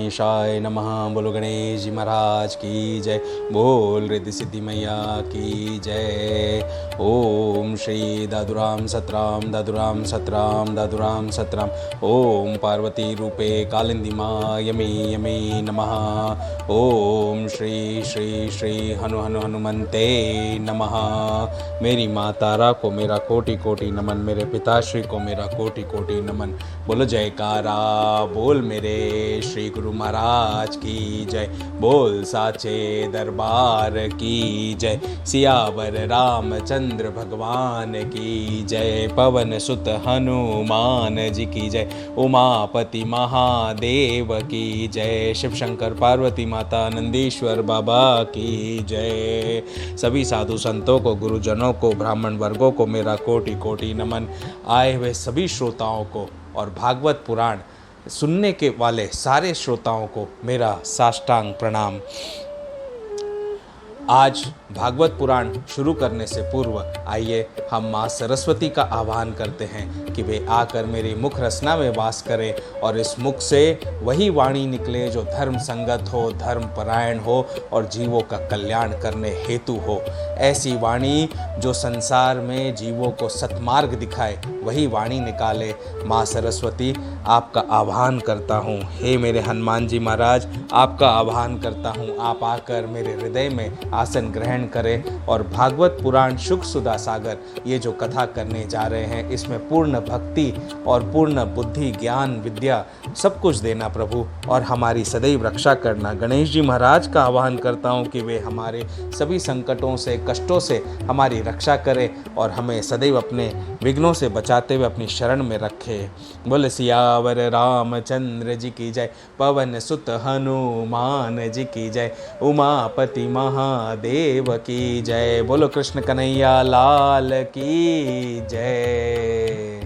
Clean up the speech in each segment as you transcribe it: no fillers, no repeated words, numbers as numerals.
गणेशाय नमः। बोलो गणेश जी महाराज की जय। बोल रिद्धि सिद्धि मैया की जय। ओम श्री दादुराम सतराम दादुराम सतराम दादुराम सतराम। ओम पार्वती रूपे कालिंदी माँ यमी यमी नमः। ओम श्री श्री श्री हनु हनु हनुमंते नमः। मेरी माँ तारा को मेरा कोटि कोटि नमन, मेरे पिताश्री को मेरा कोटि कोटि नमन। बोलो जयकारा बोल मेरे श्री गुरु महाराज की जय। बोल साचे दरबार की जय। सियावर रामचंद्र भगवान की जय। पवन सुत हनुमान जी की जय। उमापति महादेव की जय। शिव शंकर पार्वती माता नंदीश्वर बाबा की जय। सभी साधु संतों को, गुरुजनों को, ब्राह्मण वर्गों को मेरा कोटि कोटि नमन। आए हुए सभी श्रोताओं को और भागवत पुराण सुनने के वाले सारे श्रोताओं को मेरा साष्टांग प्रणाम। आज भागवत पुराण शुरू करने से पूर्व आइए हम माँ सरस्वती का आह्वान करते हैं कि वे आकर मेरी मुख रसना में वास करें और इस मुख से वही वाणी निकले जो धर्म संगत हो, धर्म परायण हो और जीवों का कल्याण करने हेतु हो। ऐसी वाणी जो संसार में जीवों को सत्मार्ग दिखाए, वही वाणी निकाले। माँ सरस्वती आपका आह्वान करता हूँ। हे मेरे हनुमान जी महाराज, आपका आह्वान करता हूँ, आप आकर मेरे हृदय में आसन ग्रहण करें और भागवत पुराण शुक सुधा सागर ये जो कथा करने जा रहे हैं, इसमें पूर्ण भक्ति और पूर्ण बुद्धि ज्ञान विद्या सब कुछ देना प्रभु, और हमारी सदैव रक्षा करना। गणेश जी महाराज का आह्वान करता हूँ कि वे हमारे सभी संकटों से, कष्टों से हमारी रक्षा करें और हमें सदैव अपने विघ्नों से बचाते हुए अपनी शरण में रखे। बोले सियावर रामचंद्र जी की जय। पवन सुत हनुमान जी की जय। उमापति महादेव की जय। बोलो कृष्ण कन्हैया लाल की जय।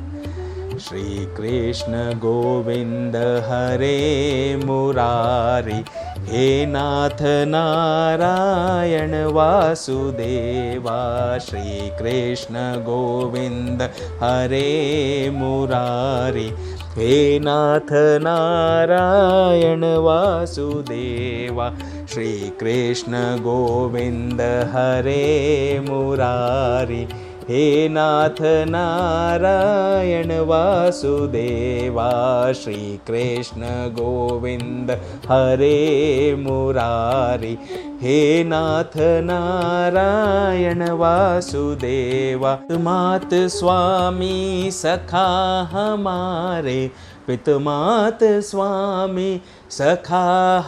श्री कृष्ण गोविंद हरे मुरारी, हे नाथ नारायण वासुदेवा। श्री कृष्ण गोविंद हरे मुरारी, हे नाथ नारायण वासुदेवा। श्री कृष्ण गोविंद हरे मुरारी, हे नाथ नारायण वासुदेवा। श्री कृष्ण गोविंद हरे मुरारी, हे नाथ नारायण वासुदेवा। मात स्वामी सखा हमारे, पितमात स्वामी सखा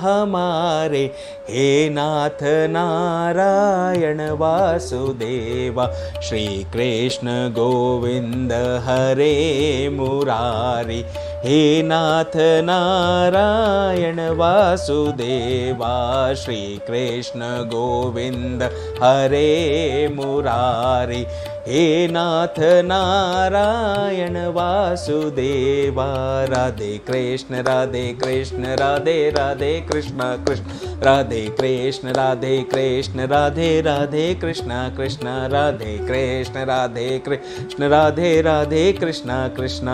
हमारे, हे नाथ नारायण वासुदेवा। श्री कृष्ण गोविंद हरे मुरारी, हे नाथ नारायण वासुदेवा। श्री कृष्ण गोविंद हरे मुरारी, हे नाथ नारायण वासुदेवा। राधे कृष्ण राधे कृष्ण राधे राधे कृष्ण कृष्ण राधे कृष्ण राधे कृष्ण राधे राधे कृष्ण कृष्ण राधे कृष्ण राधे राधे कृष्ण कृष्ण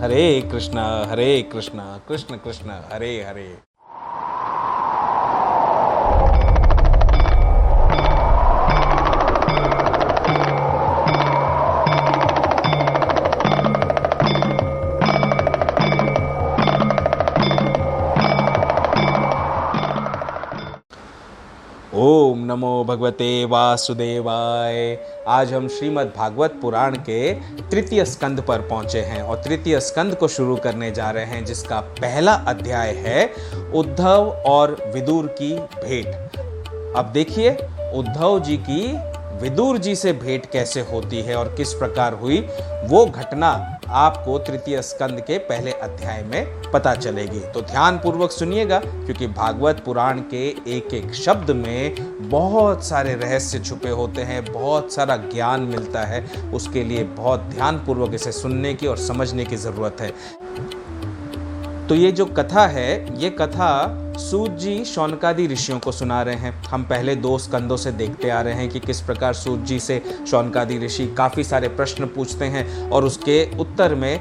हरे कृष्ण कृष्ण कृष्ण हरे हरे। ओम नमो भगवते वासुदेवाय। आज हम श्रीमद् भागवत पुराण के तृतीय स्कंद पर पहुंचे हैं और तृतीय स्कंद को शुरू करने जा रहे हैं, जिसका पहला अध्याय है उद्धव और विदुर की भेंट। अब देखिए उद्धव जी की विदुर जी से भेंट कैसे होती है और किस प्रकार हुई, वो घटना आपको तृतीय स्कंद के पहले अध्याय में पता चलेगी। तो ध्यान पूर्वक सुनिएगा, क्योंकि भागवत पुराण के एक एक शब्द में बहुत सारे रहस्य छुपे होते हैं, बहुत सारा ज्ञान मिलता है। उसके लिए बहुत ध्यान पूर्वक इसे सुनने की और समझने की जरूरत है। तो ये जो कथा है, ये कथा सूत जी शौनकादि ऋषियों को सुना रहे हैं। हम पहले 2 स्कंदों से देखते आ रहे हैं कि किस प्रकार सूत जी से शौनकादि ऋषि काफ़ी सारे प्रश्न पूछते हैं और उसके उत्तर में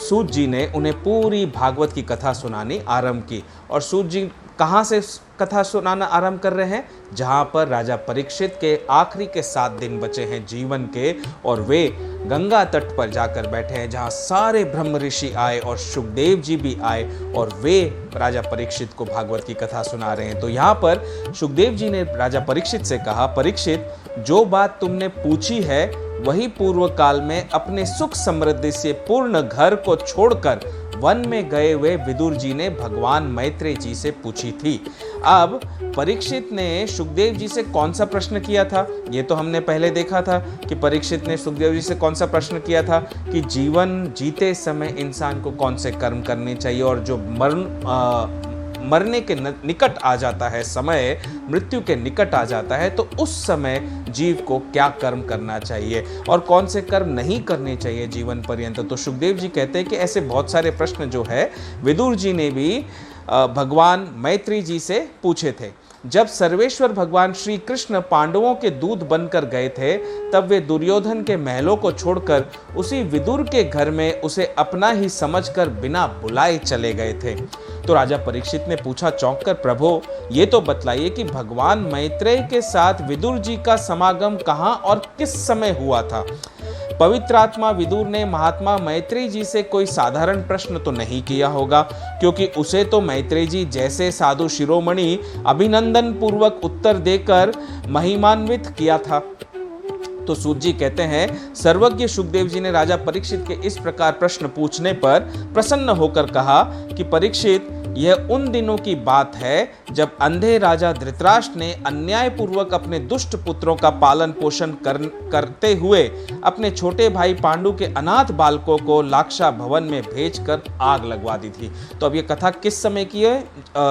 सूत जी ने उन्हें पूरी भागवत की कथा सुनानी आरंभ की। और सूत जी कहाँ से कथा सुनाना आरंभ कर रहे हैं? जहाँ पर राजा परीक्षित के आखिरी के 7 दिन बचे हैं जीवन के, और वे गंगा तट पर जाकर बैठे हैं, जहाँ सारे ब्रह्म ऋषि आए और सुखदेव जी भी आए और वे राजा परीक्षित को भागवत की कथा सुना रहे हैं। तो यहाँ पर सुखदेव जी ने राजा परीक्षित से कहा, परीक्षित, जो बात तुमने पूछी है वही पूर्व काल में अपने सुख समृद्धि से पूर्ण घर को छोड़कर वन में गए हुए विदुर जी ने भगवान मैत्रेय जी से पूछी थी। अब परीक्षित ने सुखदेव जी से कौन सा प्रश्न किया था? ये तो हमने पहले देखा था कि परीक्षित ने सुखदेव जी से कौन सा प्रश्न किया था कि जीवन जीते समय इंसान को कौन से कर्म करने चाहिए, और जो मरने के निकट आ जाता है, समय मृत्यु के निकट आ जाता है, तो उस समय जीव को क्या कर्म करना चाहिए और कौन से कर्म नहीं करने चाहिए जीवन पर्यंत। तो सुखदेव जी कहते हैं कि ऐसे बहुत सारे प्रश्न जो है विदुर जी ने भी भगवान मैत्रेय जी से पूछे थे। जब सर्वेश्वर भगवान श्री कृष्ण पांडवों के दूत बनकर गए थे, तब वे दुर्योधन के महलों को छोड़कर उसी विदुर के घर में उसे अपना ही समझकर बिना बुलाए चले गए थे। तो राजा परीक्षित ने पूछा चौंक कर, प्रभु ये तो बतलाइए कि भगवान मैत्रेय के साथ विदुर जी का समागम कहाँ और किस समय हुआ था? पवित्र आत्मा विदुर ने महात्मा मैत्रेय जी से कोई साधारण प्रश्न तो नहीं किया होगा, क्योंकि उसे तो मैत्रेय जी जैसे साधु शिरोमणि अभिनंदन पूर्वक उत्तर देकर महिमान्वित किया था। तो सूत जी कहते हैं, सर्वज्ञ सुखदेव जी ने राजा परीक्षित के इस प्रकार प्रश्न पूछने पर प्रसन्न होकर कहा कि परीक्षित, यह उन दिनों की बात है जब अंधे राजा धृतराष्ट्र ने अन्यायपूर्वक अपने दुष्ट पुत्रों का पालन पोषण करते हुए अपने छोटे भाई पांडु के अनाथ बालकों को लाक्षा भवन में भेजकर आग लगवा दी थी। तो अब ये कथा किस समय की है?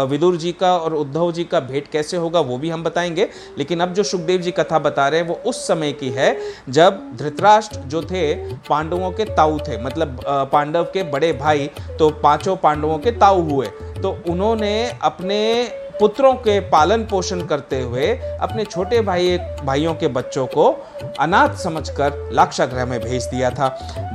विदुर जी का और उद्धव जी का भेंट कैसे होगा वो भी हम बताएंगे, लेकिन अब जो सुखदेव जी कथा बता रहे हैं वो उस समय की है जब धृतराष्ट्र जो थे पांडवों के ताऊ थे, मतलब पांडव के बड़े भाई, तो 5 पांडवों के ताऊ हुए। तो उन्होंने अपने पुत्रों के पालन पोषण करते हुए अपने छोटे भाइयों के बच्चों को अनाथ समझकर लाक्षागृह में भेज दिया था।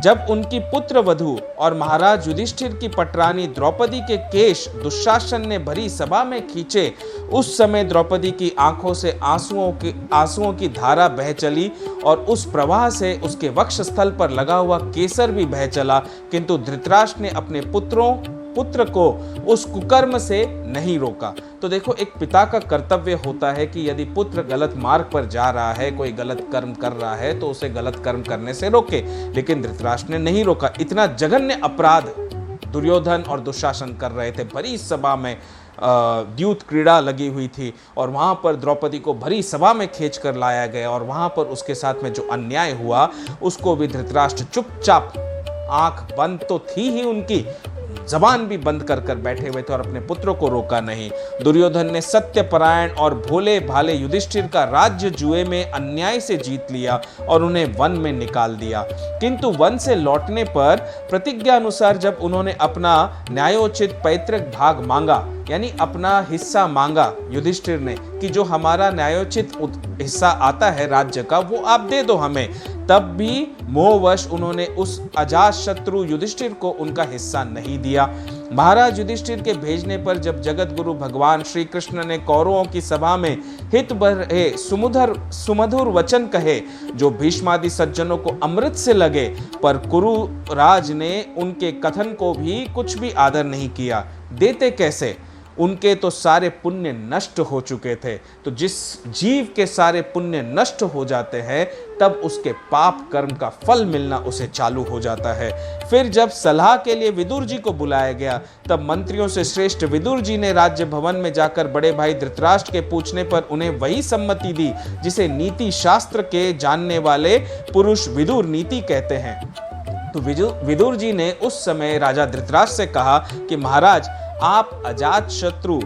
जब उनकी पुत्र वधू और महाराज युधिष्ठिर की पटरानी द्रौपदी के केश दुशासन ने भरी सभा में खींचे, उस समय द्रौपदी की आंखों से आंसुओं की धारा बह चली और उस प्रवाह से उसके वक्षस्थल पर लगा हुआ केसर भी बह चला, किंतु धृतराष्ट्र ने अपने पुत्र को उस कुकर्म से नहीं रोका। तो देखो, एक पिता का कर्तव्य होता है कि यदि पुत्र गलत मार्ग पर जा रहा है, कोई गलत कर्म कर रहा है, तो उसे गलत कर्म करने से रोके, लेकिन धृतराष्ट्र ने नहीं रोका। इतना जघन्य अपराध दुर्योधन और दुशासन कर रहे थे। भरी सभा में द्यूत क्रीड़ा लगी हुई थी और वहां पर द्रौपदी को भरी सभा में खींच कर लाया गया, और वहां पर उसके साथ में जो अन्याय हुआ उसको भी धृतराष्ट्र चुपचाप, आंख बंद तो थी ही उनकी, जबान भी बंद कर कर बैठे हुए थे और अपने पुत्रों को रोका नहीं। दुर्योधन ने सत्यपरायण और भोले भाले युधिष्ठिर का राज्य जुए में अन्याय से जीत लिया और उन्हें वन में निकाल दिया, किंतु वन से लौटने पर प्रतिज्ञा अनुसार जब उन्होंने अपना न्यायोचित पैतृक भाग मांगा, यानी अपना हिस्सा मांगा युधिष्ठिर ने कि जो हमारा न्यायोचित हिस्सा आता है राज्य का वो आप दे दो हमें, तब भी मोहवश उन्होंने उस अजात शत्रु युधिष्ठिर को उनका हिस्सा नहीं दिया। महाराज युधिष्ठिर के भेजने पर जब जगत गुरु भगवान श्री कृष्ण ने कौरवों की सभा में हित भरे सुमधुर वचन कहे जो भीष्मादि सज्जनों को अमृत से लगे, पर कुरु राज ने उनके कथन को भी कुछ भी आदर नहीं किया। देते कैसे? उनके तो सारे पुण्य नष्ट हो चुके थे। तो जिस जीव के सारे पुण्य नष्ट हो जाते हैं तब उसके पाप कर्म का फल मिलना उसे चालू हो जाता है। फिर जब सलाह के लिए विदुर जी को बुलाया गया, तब मंत्रियों से श्रेष्ठ विदुर जी ने राज्य भवन में जाकर बड़े भाई धृतराष्ट्र के पूछने पर उन्हें वही सम्मति दी जिसे नीति शास्त्र के जानने वाले पुरुष विदुर नीति कहते हैं। तो विदुर जी ने उस समय राजा धृतराष्ट्र से कहा कि महाराज, आप अजात शत्रु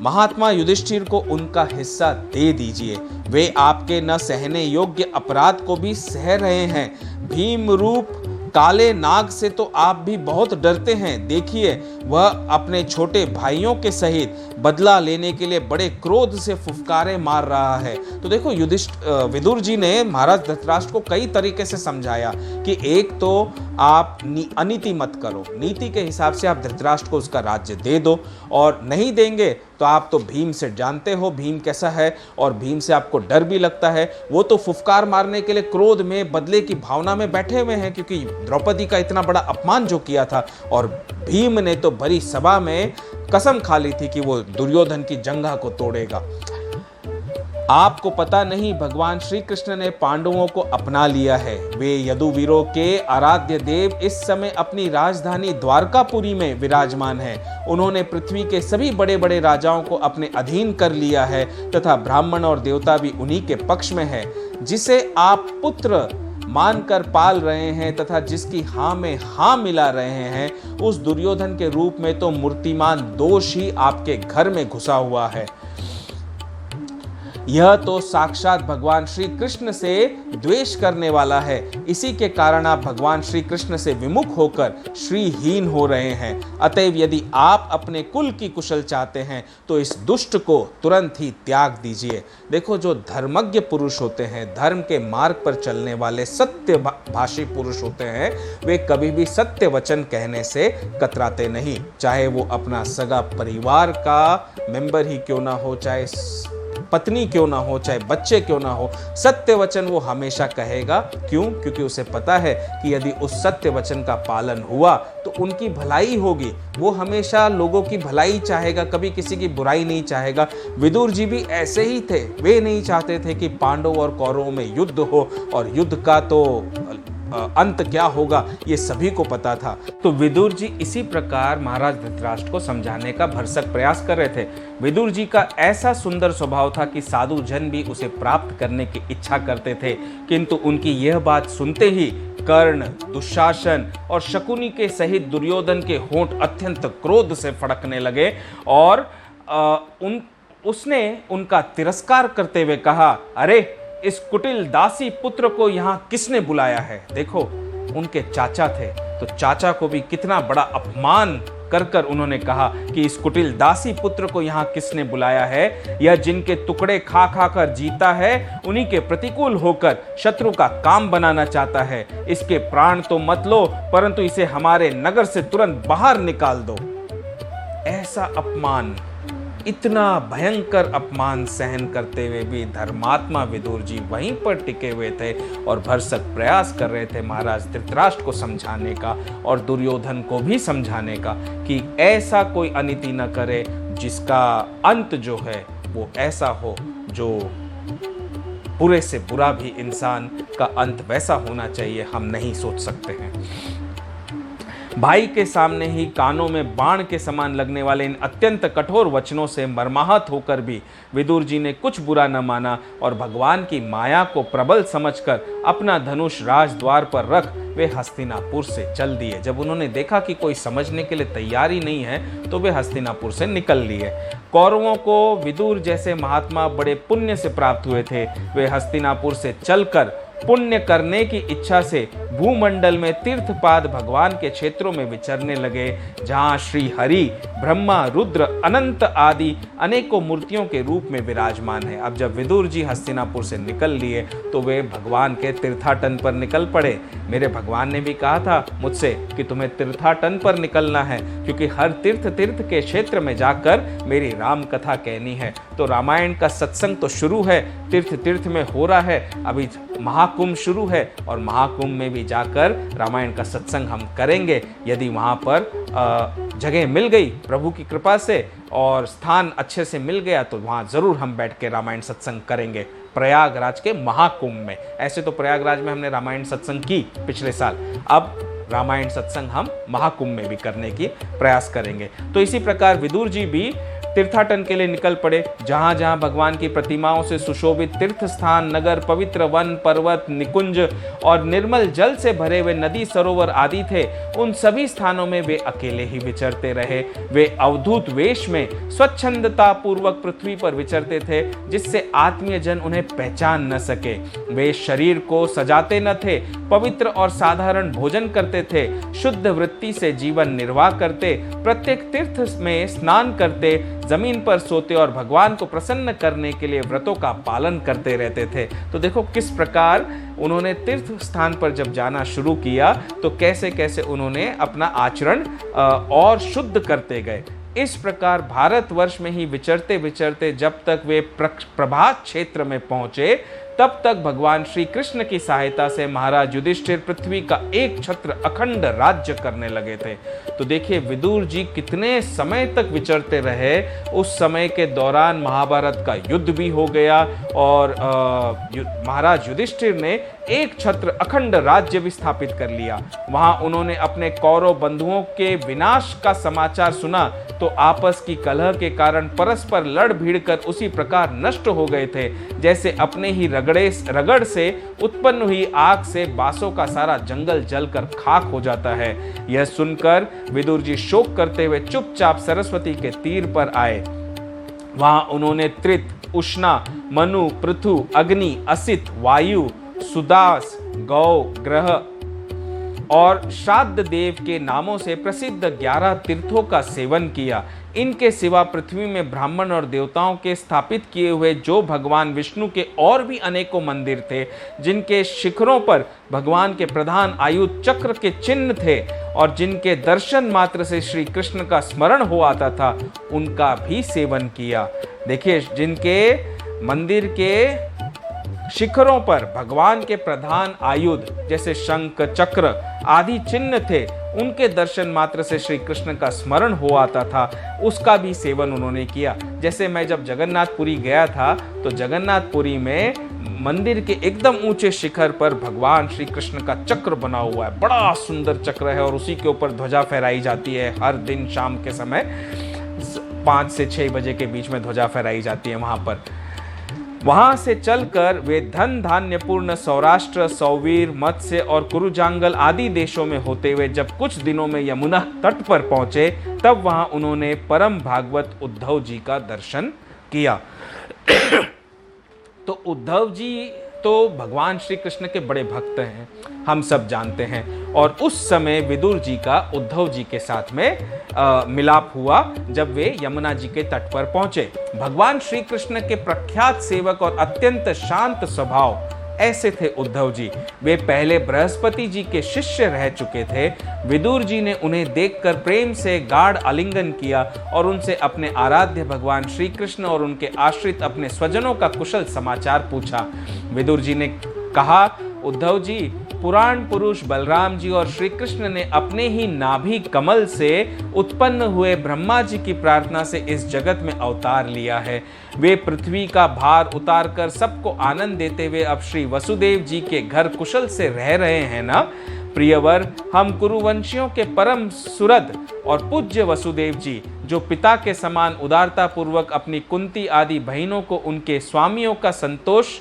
महात्मा युधिष्ठिर को उनका हिस्सा दे दीजिए। वे आपके न सहने योग्य अपराध को भी सह रहे हैं। भीम रूप काले नाग से तो आप भी बहुत डरते हैं। देखिए, वह अपने छोटे भाइयों के सहित बदला लेने के लिए बड़े क्रोध से फुफकारे मार रहा है। तो देखो विदुर जी ने महाराज धृतराष्ट्र को कई तरीके से समझाया कि एक तो आप अनीति मत करो, नीति के हिसाब से आप धृतराष्ट्र को उसका राज्य दे दो, और नहीं देंगे तो आप तो भीम से जानते हो भीम कैसा है, और भीम से आपको डर भी लगता है। वो तो फुफकार मारने के लिए क्रोध में बदले की भावना में बैठे हुए हैं, क्योंकि द्रौपदी का इतना बड़ा अपमान जो किया था, और भीम ने तो भरी सभा में कसम खा ली थी कि वो दुर्योधन की जंघा को तोड़ेगा। आपको पता नहीं भगवान श्री कृष्ण ने पांडवों को अपना लिया है। वे यदुवीरों के आराध्य देव इस समय अपनी राजधानी द्वारकापुरी में विराजमान हैं। उन्होंने पृथ्वी के सभी बड़े बड़े राजाओं को अपने अधीन कर लिया है, तथा ब्राह्मण और देवता भी उन्हीं के पक्ष में है। जिसे आप पुत्र मानकर पाल रहे हैं तथा जिसकी हाँ में हाँ मिला रहे हैं, उस दुर्योधन के रूप में तो मूर्तिमान दोष ही आपके घर में घुसा हुआ है। यह तो साक्षात भगवान श्री कृष्ण से द्वेष करने वाला है। इसी के कारण आप भगवान श्री कृष्ण से विमुख होकर श्रीहीन हो रहे हैं। अतएव यदि आप अपने कुल की कुशल चाहते हैं तो इस दुष्ट को तुरंत ही त्याग दीजिए। देखो, जो धर्मज्ञ पुरुष होते हैं, धर्म के मार्ग पर चलने वाले सत्य भाषी पुरुष होते हैं, वे कभी भी सत्य वचन कहने से कतराते नहीं। चाहे वो अपना सगा परिवार का मेंबर ही क्यों ना हो, चाहे पत्नी क्यों ना हो, चाहे बच्चे क्यों ना हो, सत्य वचन वो हमेशा कहेगा। क्यों? क्योंकि उसे पता है कि यदि उस सत्य वचन का पालन हुआ तो उनकी भलाई होगी। वो हमेशा लोगों की भलाई चाहेगा, कभी किसी की बुराई नहीं चाहेगा। विदुर जी भी ऐसे ही थे। वे नहीं चाहते थे कि पांडव और कौरवों में युद्ध हो, और युद्ध का तो अंत क्या होगा ये सभी को पता था। तो विदुर जी इसी प्रकार महाराज धृतराष्ट्र को समझाने का भरसक प्रयास कर रहे थे। विदुर जी का ऐसा सुंदर स्वभाव था कि साधु जन भी उसे प्राप्त करने की इच्छा करते थे, किंतु उनकी यह बात सुनते ही कर्ण, दुशासन और शकुनी के सहित दुर्योधन के होंठ अत्यंत क्रोध से फड़कने लगे, और उसने उनका तिरस्कार करते हुए कहा, अरे इस कुटिल दासी पुत्र को यहाँ किसने बुलाया है? देखो, उनके चाचा थे, तो चाचा को भी कितना बड़ा अपमान कर कर उन्होंने कहा कि इस कुटिल दासी पुत्र को यहाँ किसने बुलाया है? यह जिनके टुकड़े खा खा कर जीता है, उन्हीं के प्रतिकूल होकर शत्रु का काम बनाना चाहता है। इसके प्राण तो मत लो, परंतु इसे हमारे नगर से तुरंत बाहर निकाल दो। ऐसा अपमान, इतना भयंकर अपमान सहन करते हुए भी धर्मात्मा विदुर जी वहीं पर टिके हुए थे और भरसक प्रयास कर रहे थे महाराज धृतराष्ट्र को समझाने का और दुर्योधन को भी समझाने का कि ऐसा कोई अनीति न करे जिसका अंत जो है वो ऐसा हो जो बुरे से बुरा भी इंसान का अंत वैसा होना चाहिए हम नहीं सोच सकते हैं। भाई के सामने ही कानों में बाण के समान लगने वाले इन अत्यंत कठोर वचनों से मर्माहत होकर भी विदुर जी ने कुछ बुरा न माना और भगवान की माया को प्रबल समझकर अपना धनुष राजद्वार पर रख वे हस्तिनापुर से चल दिए। जब उन्होंने देखा कि कोई समझने के लिए तैयार ही नहीं है तो वे हस्तिनापुर से निकल लिए। कौरवों को विदुर जैसे महात्मा बड़े पुण्य से प्राप्त हुए थे। वे हस्तिनापुर से चलकर पुण्य करने की इच्छा से भूमंडल में तीर्थपाद भगवान के क्षेत्रों में विचरने लगे, जहां श्री हरि, ब्रह्मा, रुद्र, अनंत आदि अनेकों मूर्तियों के रूप में विराजमान है। अब जब विदुर जी हस्तिनापुर से निकल लिए तो वे भगवान के तीर्थाटन पर निकल पड़े। मेरे भगवान ने भी कहा था मुझसे कि तुम्हें तीर्थाटन पर निकलना है, क्योंकि हर तीर्थ के क्षेत्र में जाकर मेरी राम कथा कहनी है। तो रामायण का सत्संग तो शुरू है, तीर्थ में हो रहा है, अभी महाकुंभ शुरू है और महाकुंभ में भी जाकर रामायण का सत्संग हम करेंगे। यदि वहाँ पर जगह मिल गई प्रभु की कृपा से और स्थान अच्छे से मिल गया तो वहाँ ज़रूर हम बैठ के रामायण सत्संग करेंगे प्रयागराज के महाकुंभ में। ऐसे तो प्रयागराज में हमने रामायण सत्संग की पिछले साल, अब रामायण सत्संग हम महाकुंभ में भी करने की प्रयास करेंगे। तो इसी प्रकार विदुर जी भी तीर्थाटन के लिए निकल पड़े। जहां जहां भगवान की प्रतिमाओं से सुशोभित तीर्थ स्थान, नगर, पवित्र वन, पर्वत, निकुंज और निर्मल जल से भरे हुए नदी, सरोवर आदि थे, उन सभी स्थानों में वे अकेले ही विचरते रहे। वे अवधूत वेश में स्वच्छंदता पूर्वक पृथ्वी पर विचरते थे, जिससे आत्मीय जन उन्हें पहचान न सके। वे शरीर को सजाते न थे, पवित्र और साधारण भोजन करते थे, शुद्ध वृत्ति से जीवन निर्वाह करते, प्रत्येक तीर्थ में स्नान करते, जमीन पर सोते और भगवान को प्रसन्न करने के लिए व्रतों का पालन करते रहते थे। तो देखो किस प्रकार उन्होंने तीर्थ स्थान पर जब जाना शुरू किया तो कैसे कैसे उन्होंने अपना आचरण और शुद्ध करते गए। इस प्रकार भारतवर्ष में ही विचरते विचरते जब तक वे प्रभात क्षेत्र में पहुंचे तब तक भगवान श्री कृष्ण की सहायता से महाराज युधिष्ठिर पृथ्वी का एक छत्र अखंड राज्य करने लगे थे। तो देखिए विदुर जी कितने समय तक विचरते रहे। उस समय के दौरान महाभारत का युद्ध भी हो गया और महाराज युधिष्ठिर ने एक छत्र अखंड राज्य भी स्थापित कर लिया। वहां उन्होंने अपने कौरव बंधुओं के विनाश का समाचार सुना तो आपस की कलह के कारण परस्पर लड़ भिड़ कर उसी प्रकार नष्ट हो गए थे जैसे अपने ही रगड़ से उत्पन्न हुई आग से बांसों का सारा जंगल जलकर खाक हो जाता है। यह सुनकर विदुर जी शोक करते हुए चुपचाप सरस्वती के तीर पर आए। वहां उन्होंने त्रित, उष्णा, मनु, पृथु, अग्नि, असित, वायु, सुदास, गौ, ग्रह और श्राद्ध देव के नामों से प्रसिद्ध 11 तीर्थों का सेवन किया। इनके सिवा पृथ्वी में ब्राह्मण और देवताओं के स्थापित किए हुए जो भगवान विष्णु के और भी अनेकों मंदिर थे जिनके शिखरों पर भगवान के प्रधान आयुध चक्र के चिन्ह थे और जिनके दर्शन मात्र से श्री कृष्ण का स्मरण हो आता था उनका भी सेवन किया। देखिए जिनके मंदिर के शिखरों पर भगवान के प्रधान आयुध जैसे शंख, चक्र आदि चिन्ह थे उनके दर्शन मात्र से श्री कृष्ण का स्मरण हो आता था, उसका भी सेवन उन्होंने किया। जैसे मैं जब जगन्नाथपुरी गया था तो जगन्नाथपुरी में मंदिर के एकदम ऊंचे शिखर पर भगवान श्री कृष्ण का चक्र बना हुआ है, बड़ा सुंदर चक्र है और उसी के ऊपर ध्वजा फहराई जाती है। हर दिन शाम के समय 5 से 6 बजे के बीच में ध्वजा फहराई जाती है वहां पर। वहां से चलकर वे धन धान्य पूर्ण सौराष्ट्र, सौवीर, मत्स्य और कुरुजांगल आदि देशों में होते हुए जब कुछ दिनों में यमुना तट पर पहुंचे तब वहां उन्होंने परम भागवत उद्धव जी का दर्शन किया। तो उद्धव जी तो भगवान श्री कृष्ण के बड़े भक्त हैं, हम सब जानते हैं। और उस समय विदुर जी का उद्धव जी के साथ में मिलाप हुआ जब वे यमुना जी के तट पर पहुंचे। भगवान श्री कृष्ण के प्रख्यात सेवक और अत्यंत शांत स्वभाव ऐसे थे उद्धव जी। वे पहले बृहस्पति जी के शिष्य रह चुके थे। विदुर जी ने उन्हें देखकर प्रेम से गाढ़ आलिंगन किया और उनसे अपने आराध्य भगवान श्री कृष्ण और उनके आश्रित अपने स्वजनों का कुशल समाचार पूछा। विदुर जी ने कहा, उद्धव जी, पुराण पुरुष बलराम जी और श्री कृष्ण ने अपने ही नाभि कमल से उत्पन्न हुए ब्रह्मा जी की प्रार्थना से इस जगत में अवतार लिया है। वे पृथ्वी का भार उतारकर सबको आनंद देते हुए अब श्री वसुदेव जी के घर कुशल से रह रहे हैं ना। प्रियवर, हम कुरुवंशियों के परम सुहृद और पूज्य वसुदेव जी, जो पिता के समान उदारता पूर्वक अपनी कुंती आदि बहनों को उनके स्वामियों का संतोष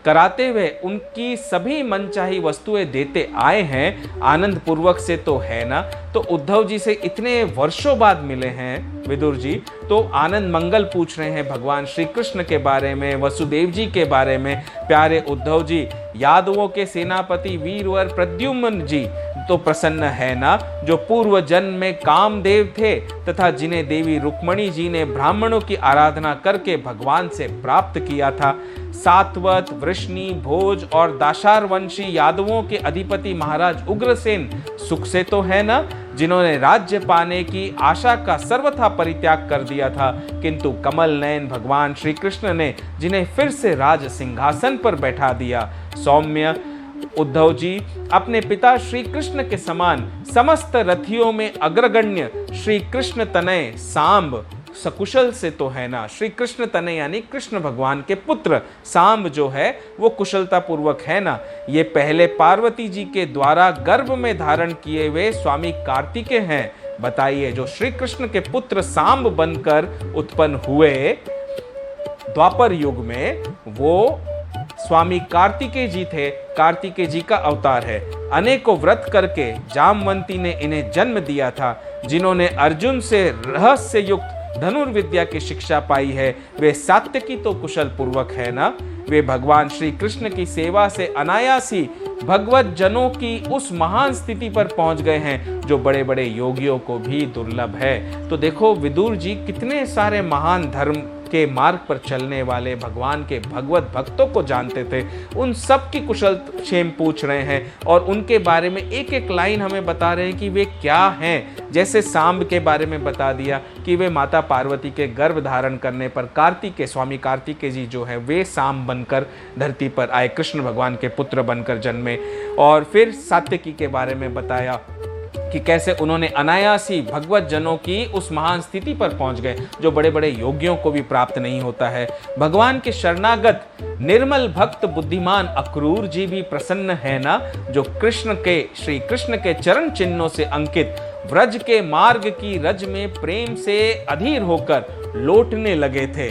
कराते हुए उनकी सभी मनचाही वस्तुएं देते आए हैं, आनंद पूर्वक से तो है ना। तो उद्धव जी से इतने वर्षों बाद मिले हैं विदुर जी, तो आनंद मंगल पूछ रहे हैं भगवान श्री कृष्ण के बारे में, वसुदेव जी के बारे में। प्यारे उद्धव जी, यादवों के सेनापति वीरवर प्रद्युम्न जी तो प्रसन्न है ना, जो पूर्व जन्म में कामदेव थे तथा जिन्हें देवी रुक्मणी जी ने ब्राह्मणों की आराधना करके भगवान से प्राप्त किया था। सातवत, वृष्णि, भोज और दाशार वंशी यादवों के अधिपति महाराज उग्रसेन सुख से तो है ना, जिन्होंने राज्य पाने की आशा का सर्वथा परित्याग कर दिया था, किंतु कमल नयन भगवान श्री कृष्ण ने जिन्हें फिर से राज सिंहासन पर बैठा दिया। सौम्य उद्धव जी, अपने पिता श्री कृष्ण के समान समस्त रथियों में अग्रगण्य श्री कृष्ण तनय सांब सकुशल से तो है ना। श्री कृष्ण तनय यानी कृष्ण भगवान के पुत्र सांब जो है वो कुशलता पूर्वक है ना। ये पहले पार्वती जी के द्वारा गर्भ में धारण किए हुए स्वामी कार्तिकेय हैं। बताइए, जो श्री कृष्ण के पुत्र सांब बनकर उत्पन्न हुए द्वापर युग में, वो स्वामी कार्तिकेय जी थे। कार्तिकेय जी का अवतार है। अनेकों व्रत करके जामवंती ने इन्हें जन्म दिया था, जिन्होंने अर्जुन से रहस्य युक्त धनुर्विद्या की शिक्षा पाई है। वे सात्यकी तो कुशल पूर्वक है ना। वे भगवान श्री कृष्ण की सेवा से अनायासी भगवत जनों की उस महान स्थिति पर पहुंच गए हैं जो बड़े बड़े योगियों को भी दुर्लभ है। तो देखो विदुर जी कितने सारे महान धर्म के मार्ग पर चलने वाले भगवान के भगवत भक्तों को जानते थे, उन सब की कुशल क्षेम पूछ रहे हैं और उनके बारे में एक एक लाइन हमें बता रहे हैं कि वे क्या हैं। जैसे सांब के बारे में बता दिया कि वे माता पार्वती के गर्भ धारण करने पर कार्तिकेय, स्वामी कार्तिकेय जी जो है वे सांब बनकर धरती पर आए, कृष्ण भगवान के पुत्र बनकर जन्मे। और फिर सात्यकी के बारे में बताया कि कैसे उन्होंने अनायास ही भगवत जनों की उस महान स्थिति पर पहुंच गए जो बड़े बड़े योगियों को भी प्राप्त नहीं होता है। भगवान के शरणागत निर्मल भक्त बुद्धिमान अक्रूर जी भी प्रसन्न है ना, जो श्री कृष्ण के चरण चिन्हों से अंकित व्रज के मार्ग की रज में प्रेम से अधीर होकर लौटने लगे थे।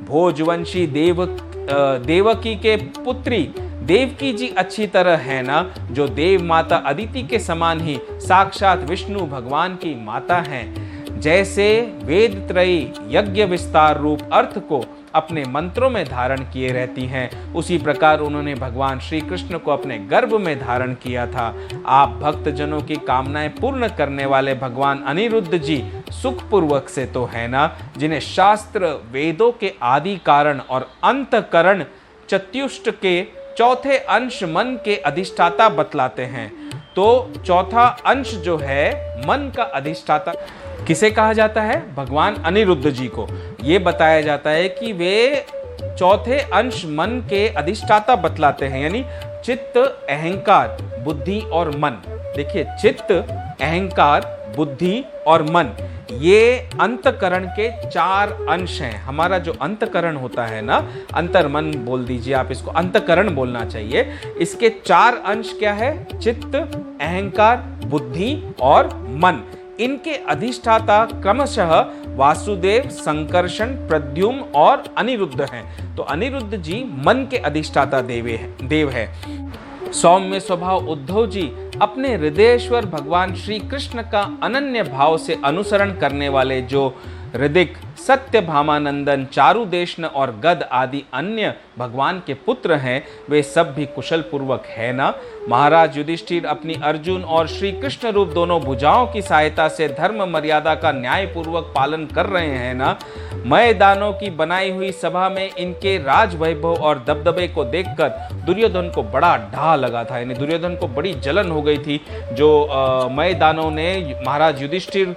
भोजवंशी देवकी के पुत्री देवकी जी अच्छी तरह है ना, जो देव माता अदिति के समान ही साक्षात विष्णु भगवान की माता हैं। जैसे वेद त्रयी यज्ञ विस्तार रूप अर्थ को अपने मंत्रों में धारण किए रहती हैं, उसी प्रकार उन्होंने भगवान श्री कृष्ण को अपने गर्भ में धारण किया था। आप भक्त जनों की कामनाएं पूर्ण करने वाले भगवान अनिरुद्ध जी सुखपूर्वक से तो है ना, जिन्हें शास्त्र वेदों के आदि कारण और अंतकरण चतुष्ट के चौथे अंश मन के अधिष्ठाता बतलाते हैं। तो चौथा अंश जो है मन का अधिष्ठाता किसे कहा जाता है? भगवान अनिरुद्ध जी को ये बताया जाता है कि वे चौथे अंश मन के अधिष्ठाता बतलाते हैं, यानी चित्त, अहंकार, बुद्धि और मन। देखिए, चित्त, अहंकार, बुद्धि और मन, ये अंतकरण के 4 अंश हैं। हमारा जो अंतकरण होता है ना, अंतर्मन बोल दीजिए आप, इसको अंतकरण बोलना चाहिए। इसके 4 अंश क्या है? चित्त, अहंकार, बुद्धि और मन। इनके अधिष्ठाता क्रमशः वासुदेव, संकर्षण, प्रद्युम्न और अनिरुद्ध हैं। तो अनिरुद्ध जी मन के अधिष्ठाता देव है। सौम्य स्वभाव उद्धव जी अपने हृदयेश्वर भगवान श्री कृष्ण का अनन्य भाव से अनुसरण करने वाले जो हृदिक, सत्य भामानंदन, चारुदेशन और गद आदि अन्य भगवान के पुत्र हैं, वे सब भी कुशल पूर्वक है ना। महाराज युधिष्ठिर अपनी अर्जुन और श्री कृष्ण रूप दोनों भुजाओं की सहायता से धर्म मर्यादा का न्याय पूर्वक पालन कर रहे हैं ना। मैदानों की बनाई हुई सभा में इनके राज वैभव और दबदबे को देखकर दुर्योधन को बड़ा ढा लगा था, यानी दुर्योधन को बड़ी जलन हो गई थी। जो मैदानों ने महाराज युधिष्ठिर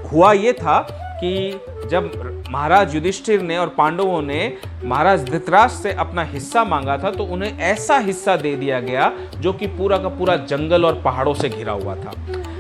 हुआ ये था कि जब महाराज युधिष्ठिर ने और पांडवों ने महाराज धृतराष्ट्र से अपना हिस्सा मांगा था, तो उन्हें ऐसा हिस्सा दे दिया गया जो कि पूरा का पूरा जंगल और पहाड़ों से घिरा हुआ था।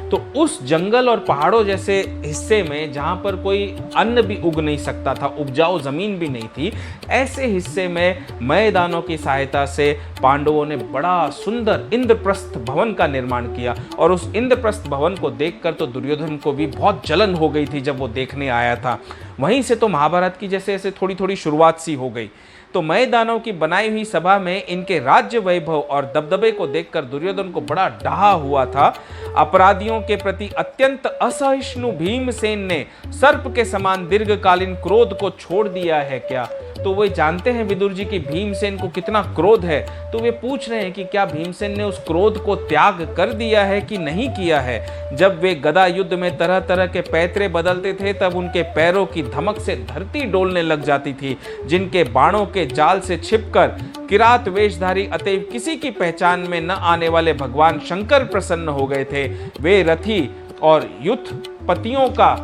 तो उस जंगल और पहाड़ों जैसे हिस्से में, जहां पर कोई अन्न भी उग नहीं सकता था, उपजाऊ जमीन भी नहीं थी, ऐसे हिस्से में मैदानों की सहायता से पांडवों ने बड़ा सुंदर इंद्रप्रस्थ भवन का निर्माण किया। और उस इंद्रप्रस्थ भवन को देखकर तो दुर्योधन को भी बहुत जलन हो गई थी जब वो देखने आया था। वहीं से तो महाभारत की जैसे ऐसे थोड़ी थोड़ी शुरुआत सी हो गई। तो मैदानों की बनाई हुई सभा में इनके राज्य वैभव और दबदबे को देखकर दुर्योधन को बड़ा डहा हुआ था। अपराधियों के प्रति अत्यंत असहिष्णु भीमसेन ने सर्प के समान दीर्घकालीन क्रोध को छोड़ दिया है क्या? तो वे जानते हैं विदुर जी की भीमसेन को कितना क्रोध है, तो वे पूछ रहे हैं कि क्या भीमसेन ने उस क्रोध को त्याग कर दिया है कि नहीं किया है। जब वे गदा युद्ध में तरह तरह के पैतरे बदलते थे, तब उनके पैरों की धमक से धरती डोलने लग जाती थी। जिनके बाणों के जाल से छिपकर किरात वेशधारी अतएव किसी की पहचान में न आने वाले भगवान शंकर प्रसन्न हो गए थे। वे रथी और युद्धपतियों का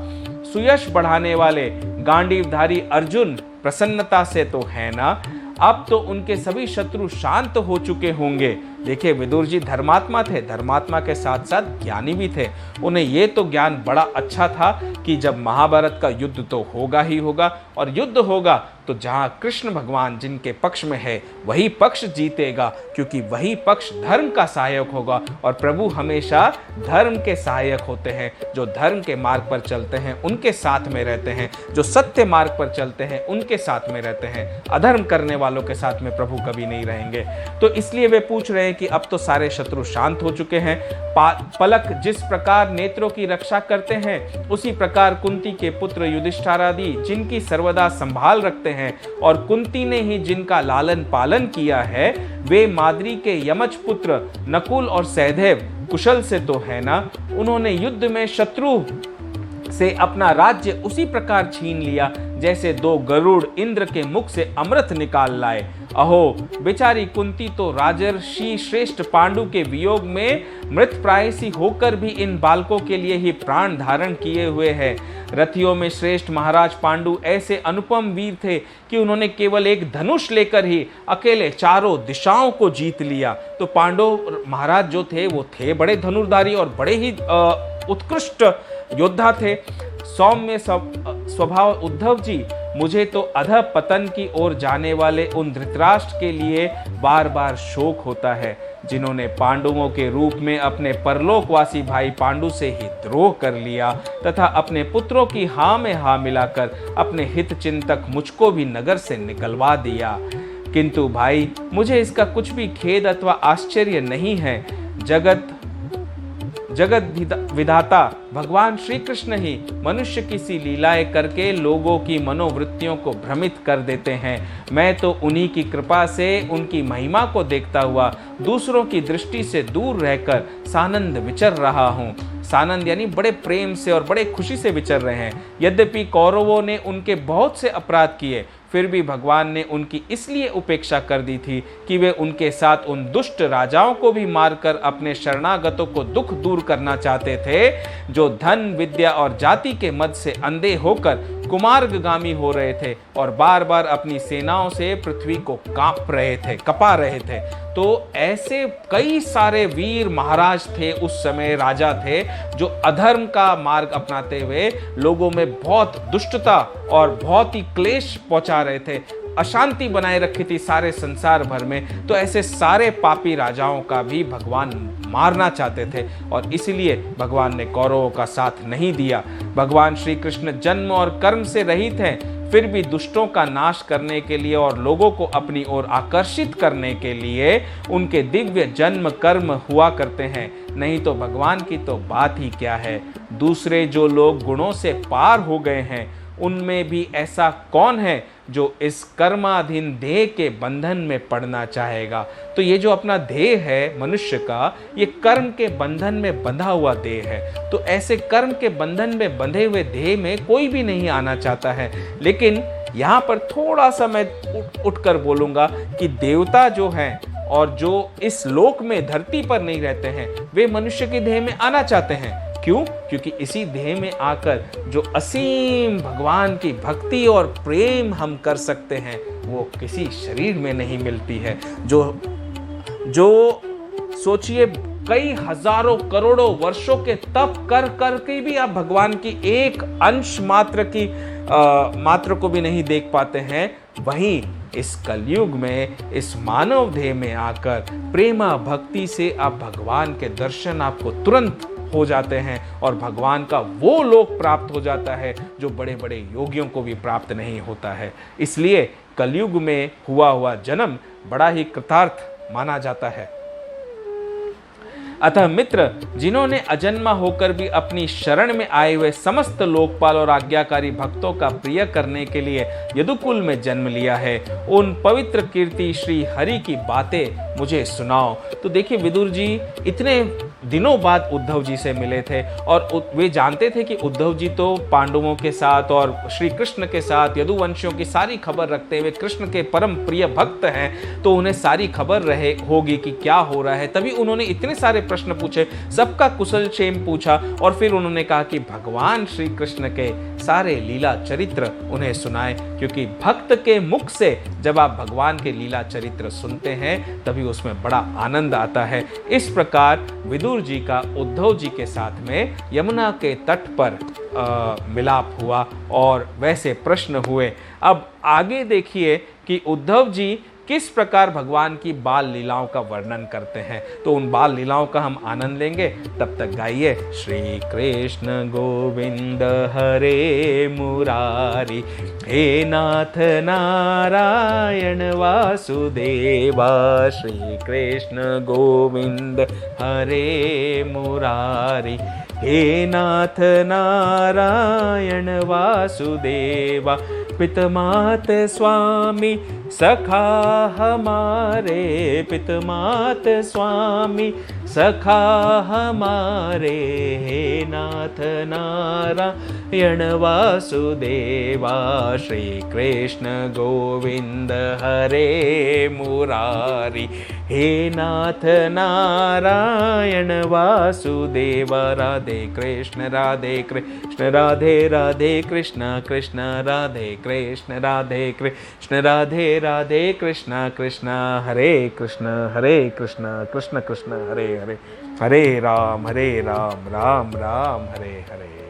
सुयश बढ़ाने वाले गांडीवधारी अर्जुन प्रसन्नता से तो है ना। अब तो उनके सभी शत्रु शांत हो चुके होंगे। देखिए, विदुर जी धर्मात्मा थे, धर्मात्मा के साथ साथ ज्ञानी भी थे। उन्हें ये तो ज्ञान बड़ा अच्छा था कि जब महाभारत का युद्ध तो होगा ही होगा, और युद्ध होगा तो जहाँ कृष्ण भगवान जिनके पक्ष में है वही पक्ष जीतेगा, क्योंकि वही पक्ष धर्म का सहायक होगा। और प्रभु हमेशा धर्म के सहायक होते हैं। जो धर्म के मार्ग पर चलते हैं उनके साथ में रहते हैं, जो सत्य मार्ग पर चलते हैं उनके साथ में रहते हैं। अधर्म करने वालों के साथ में प्रभु कभी नहीं रहेंगे। तो इसलिए वे पूछ रहे हैं हैं कि अब तो सारे शत्रु शांत हो चुके हैं। पलक जिस प्रकार नेत्रों की रक्षा करते हैं, उसी प्रकार कुंती के पुत्र युधिष्ठिरादि जिनकी सर्वदा संभाल रखते हैं और कुंती ने ही जिनका लालन पालन किया है, वे माद्री के यमज पुत्र नकुल और सहदेव कुशल से तो है ना। उन्होंने युद्ध में शत्रु से अपना राज्य उसी प्रकार छीन लिया जैसे दो गरुड़ इंद्र के मुख से अमृत निकाल लाए। अहो बेचारी कुंती तो राजर्षि श्रेष्ठ पांडु के वियोग में मृतप्रायसी होकर भी इन बालकों के लिए ही प्राण धारण किए हुए है। रथियों में श्रेष्ठ महाराज पांडु ऐसे अनुपम वीर थे कि उन्होंने केवल एक धनुष लेकर ही अकेले चारों दिशाओं को जीत लिया। तो पांडव महाराज जो थे वो थे बड़े धनुर्धारी और बड़े ही उत्कृष्ट योद्धा थे। सौम्य स्वभाव उद्धव जी, मुझे तो अधः पतन की ओर जाने वाले उन धृतराष्ट्र के लिए बार बार शोक होता है, जिन्होंने पांडवों के रूप में अपने परलोकवासी भाई पांडु से ही द्रोह कर लिया तथा अपने पुत्रों की हाँ में हाँ मिलाकर अपने हित चिंतक मुझको भी नगर से निकलवा दिया। किंतु भाई, मुझे इसका कुछ भी खेद अथवा आश्चर्य नहीं है। जगत विधाता भगवान श्री कृष्ण ही मनुष्य की सी लीलाएं करके लोगों की मनोवृत्तियों को भ्रमित कर देते हैं। मैं तो उन्हीं की कृपा से उनकी महिमा को देखता हुआ दूसरों की दृष्टि से दूर रहकर सानंद विचर रहा हूँ। सानंद यानी बड़े प्रेम से और बड़े खुशी से विचर रहे हैं। यद्यपि कौरवों ने उनके बहुत से अपराध किए, फिर भी भगवान ने उनकी इसलिए उपेक्षा कर दी थी कि वे उनके साथ उन दुष्ट राजाओं को भी मारकर अपने शरणागतों को दुख दूर करना चाहते थे, जो धन विद्या और जाति के मद से अंधे होकर कुमार्गगामी हो रहे थे और बार बार अपनी सेनाओं से पृथ्वी को कपा रहे थे। तो ऐसे कई सारे वीर महाराज थे, उस समय राजा थे, जो अधर्म का मार्ग अपनाते हुए लोगों में बहुत दुष्टता और बहुत ही क्लेश पहुंचा रहे थे, अशांति बनाए रखी थी सारे संसार भर में। तो ऐसे सारे पापी राजाओं का भी भगवान मारना चाहते थे और इसलिए भगवान ने कौरवों का साथ नहीं दिया। भगवान श्री कृष्ण जन्म और कर्म से रहित हैं, फिर भी दुष्टों का नाश करने के लिए और लोगों को अपनी ओर आकर्षित करने के लिए उनके दिव्य जन्म कर्म हुआ करते हैं। नहीं तो भगवान की तो बात ही क्या है। दूसरे जो लोग गुणों से पार हो गए हैं, उनमें भी ऐसा कौन है जो इस कर्माधीन देह के बंधन में पड़ना चाहेगा। तो ये जो अपना देह है मनुष्य का, ये कर्म के बंधन में बंधा हुआ देह है। तो ऐसे कर्म के बंधन में बंधे हुए देह में कोई भी नहीं आना चाहता है। लेकिन यहाँ पर थोड़ा सा मैं उठकर बोलूँगा कि देवता जो हैं और जो इस लोक में धरती पर नहीं रहते हैं, वे मनुष्य के देह में आना चाहते हैं। क्यों? क्योंकि इसी देह में आकर जो असीम भगवान की भक्ति और प्रेम हम कर सकते हैं, वो किसी शरीर में नहीं मिलती है। जो सोचिए, कई हजारों करोड़ों वर्षों के तप कर के भी आप भगवान की एक अंश मात्र को भी नहीं देख पाते हैं। वहीं इस कलयुग में इस मानव देह में आकर प्रेमा भक्ति से आप भगवान के दर्शन आपको तुरंत हो जाते हैं और भगवान का वो लोक प्राप्त हो जाता है जो बड़े बड़े योगियों को भी प्राप्त नहीं होता है। इसलिए कलयुग में हुआ जन्म बड़ा ही कृतार्थ माना जाता है। अतः मित्र, जिन्होंने अजन्मा होकर भी अपनी शरण में आए हुए समस्त लोकपाल और आज्ञाकारी भक्तों का प्रिय करने के लिए यदुकुल में जन्म लिया है, उन पवित्र कीर्ति श्री हरि की बातें मुझे सुनाओ। तो देखिए, विदुर जी इतने दिनों बाद उद्धव जी से मिले थे और वे जानते थे कि उद्धव जी तो पांडवों के साथ और श्री कृष्ण के साथ यदुवंशियों की सारी खबर रखते हुए कृष्ण के परम प्रिय भक्त हैं, तो उन्हें सारी खबर रहे होगी कि क्या हो रहा है। तभी उन्होंने इतने सारे प्रश्न पूछे, सबका कुशल क्षेम पूछा और फिर उन्होंने कहा कि भगवान श्री कृष्ण के सारे लीला चरित्र उन्हें सुनाए, क्योंकि भक्त के मुख से जब आप भगवान के लीला चरित्र सुनते हैं तभी उसमें बड़ा आनंद आता है। इस प्रकार विदुर जी का उद्धव जी के साथ में यमुना के तट पर मिलाप हुआ और वैसे प्रश्न हुए। अब आगे देखिए कि उद्धव जी किस प्रकार भगवान की बाल लीलाओं का वर्णन करते हैं। तो उन बाल लीलाओं का हम आनंद लेंगे। तब तक गाइए श्री कृष्ण गोविंद हरे मुरारी, हे नाथ नारायण वासुदेवा। श्री कृष्ण गोविंद हरे मुरारी, हे नाथ नारायण वासुदेवा। पितमात स्वामी सखा हमारे, पितमात स्वामी सखा हमारे, हे नाथ नारायण वासुदेवा। श्री कृष्ण गोविंद हरे मुरारी, हे नाथ नारायण वासुदेवा। राधे कृष्ण राधे कृष्ण राधे राधे कृष्ण कृष्ण राधे कृष्ण राधे कृष्ण राधे राधे कृष्ण कृष्ण हरे कृष्ण कृष्ण कृष्ण हरे हरे, हरे राम राम राम हरे हरे।